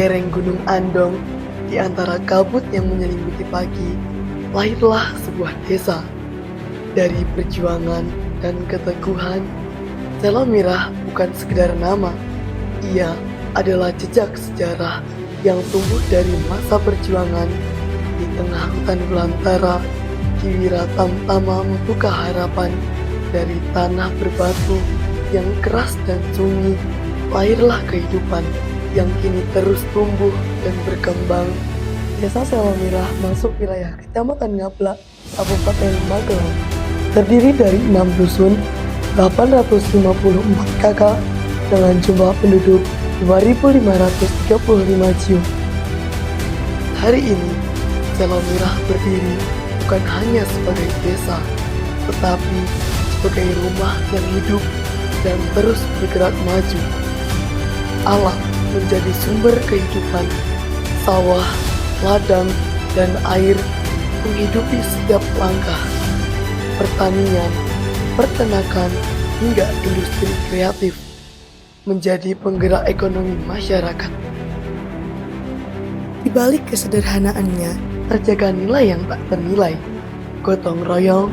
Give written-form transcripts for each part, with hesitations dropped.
lereng Gunung Andong, di antara kabut yang menyelimuti pagi, lahirlah sebuah desa. Dari perjuangan dan keteguhan, Selomirah bukan sekedar nama. Ia adalah jejak sejarah yang tumbuh dari masa perjuangan. Di tengah hutan belantara, Kiwira Tamtama membuka harapan. Dari tanah berbatu yang keras dan sunyi, lahirlah kehidupan yang kini terus tumbuh dan berkembang. Desa Selomirah masuk wilayah Kecamatan Ngablak, Kabupaten Magelang. Terdiri dari 6 dusun, 854 kakak, dengan jumlah penduduk 2.535 jiwa. Hari ini, Selomirah berdiri bukan hanya sebagai desa, tetapi sebagai rumah yang hidup dan terus bergerak maju. Alam menjadi sumber kehidupan, sawah, ladang, dan air menghidupi setiap langkah. Pertanian, peternakan, hingga industri kreatif menjadi penggerak ekonomi masyarakat. Di balik kesederhanaannya, terjaga nilai yang tak ternilai, gotong royong,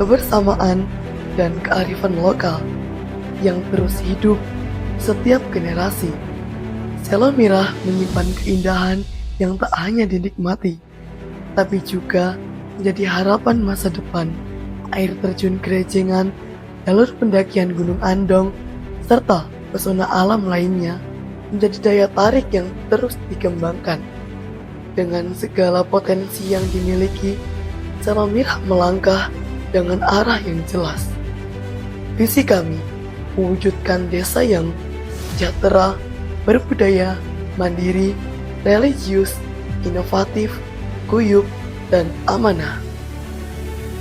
kebersamaan, dan kearifan lokal yang terus hidup setiap generasi. Selomirah menyimpan keindahan yang tak hanya dinikmati, tapi juga menjadi harapan masa depan. Air terjun Gerejengan, jalur pendakian Gunung Andong, serta pesona alam lainnya menjadi daya tarik yang terus dikembangkan. Dengan segala potensi yang dimiliki, Selomirah melangkah dengan arah yang jelas. Visi kami mewujudkan desa yang sejahtera, berbudaya, mandiri, religius, inovatif, guyup, dan amanah.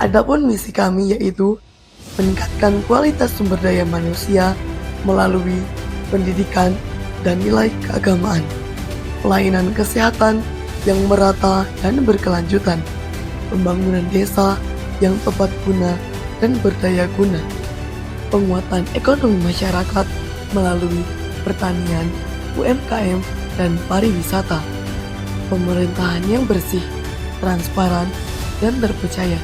Adapun misi kami yaitu meningkatkan kualitas sumber daya manusia melalui pendidikan dan nilai keagamaan, pelayanan kesehatan yang merata dan berkelanjutan, pembangunan desa yang tepat guna dan berdaya guna, penguatan ekonomi masyarakat melalui pertanian, UMKM, dan pariwisata, pemerintahan yang bersih, transparan, dan terpercaya,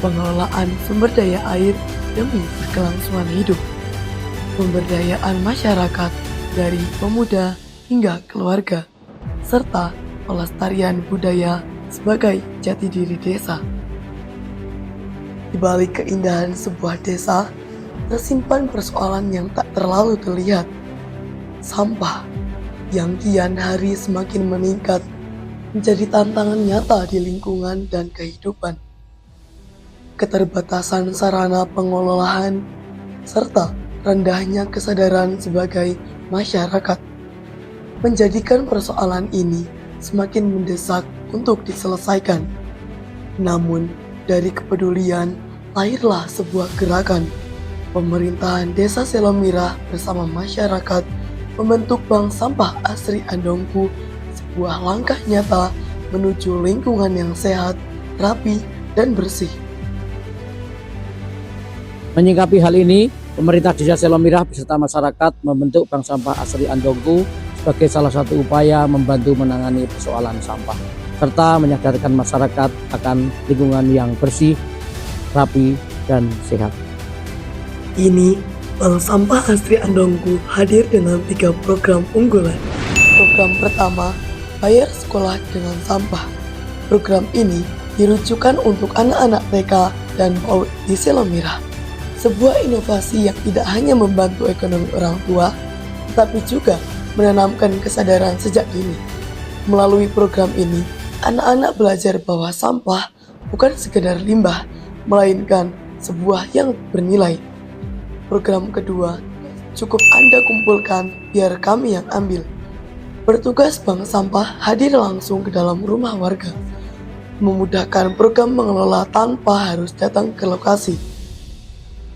pengelolaan sumber daya air demi berkelangsungan hidup, pemberdayaan masyarakat dari pemuda hingga keluarga, serta pelestarian budaya sebagai jati diri desa. Di balik keindahan sebuah desa, tersimpan persoalan yang tak terlalu terlihat. Sampah yang kian hari semakin meningkat menjadi tantangan nyata di lingkungan dan kehidupan. Keterbatasan sarana pengelolaan, serta rendahnya kesadaran sebagai masyarakat menjadikan persoalan ini semakin mendesak untuk diselesaikan. Namun, dari kepedulian lahirlah sebuah gerakan. Pemerintahan Desa Selomirah bersama masyarakat membentuk Bank Sampah Asri Andongku, sebuah langkah nyata menuju lingkungan yang sehat, rapi, dan bersih. Menyikapi hal ini, pemerintah Desa Selomirah beserta masyarakat membentuk Bank Sampah Asri Andongku sebagai salah satu upaya membantu menangani persoalan sampah, serta menyadarkan masyarakat akan lingkungan yang bersih, rapi, dan sehat. Ini, Bank Sampah Asri Andongku hadir dengan 3 program unggulan. Program pertama, bayar sekolah dengan sampah. Program ini dirujukan untuk anak-anak TK dan PAUD di Selomirah. Sebuah inovasi yang tidak hanya membantu ekonomi orang tua, tetapi juga menanamkan kesadaran sejak dini. Melalui program ini, anak-anak belajar bahwa sampah bukan sekedar limbah, melainkan sebuah yang bernilai. Program kedua, cukup Anda kumpulkan, biar kami yang ambil. Bertugas Bank Sampah hadir langsung ke dalam rumah warga, memudahkan program mengelola tanpa harus datang ke lokasi.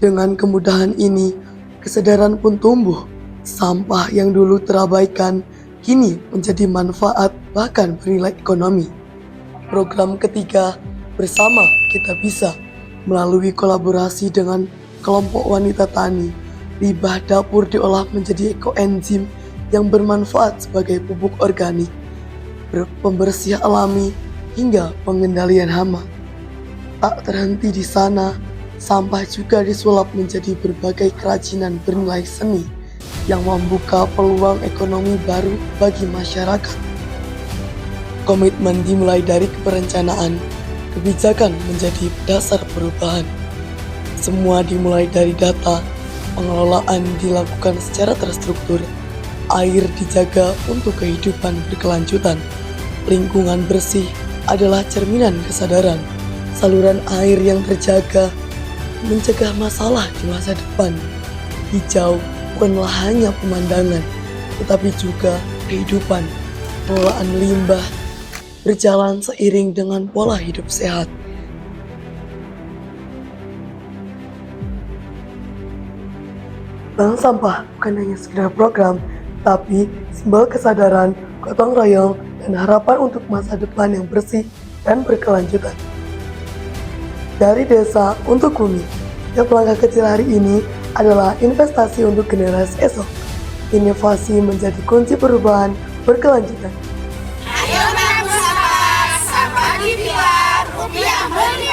Dengan kemudahan ini, kesadaran pun tumbuh. Sampah yang dulu terabaikan kini menjadi manfaat bahkan bernilai ekonomi. Program ketiga, Bersama Kita Bisa, melalui kolaborasi dengan kelompok wanita tani, limbah dapur diolah menjadi ekoenzim yang bermanfaat sebagai pupuk organik, pembersih alami, hingga pengendalian hama. Tak terhenti di sana, sampah juga disulap menjadi berbagai kerajinan bernilai seni yang membuka peluang ekonomi baru bagi masyarakat. Komitmen dimulai dari perencanaan, kebijakan menjadi dasar perubahan. Semua dimulai dari data, pengelolaan dilakukan secara terstruktur, air dijaga untuk kehidupan berkelanjutan, lingkungan bersih adalah cerminan kesadaran, saluran air yang terjaga mencegah masalah di masa depan. Hijau bukanlah hanya pemandangan, tetapi juga kehidupan. Pengelolaan limbah berjalan seiring dengan pola hidup sehat. Bank sampah bukan hanya sekedar program, tapi simbol kesadaran, gotong royong, dan harapan untuk masa depan yang bersih dan berkelanjutan. Dari desa untuk bumi, setiap langkah kecil hari ini adalah investasi untuk generasi esok. Inovasi menjadi kunci perubahan berkelanjutan. Ayo bantu sampah, sampah dipilah, rupiah beli.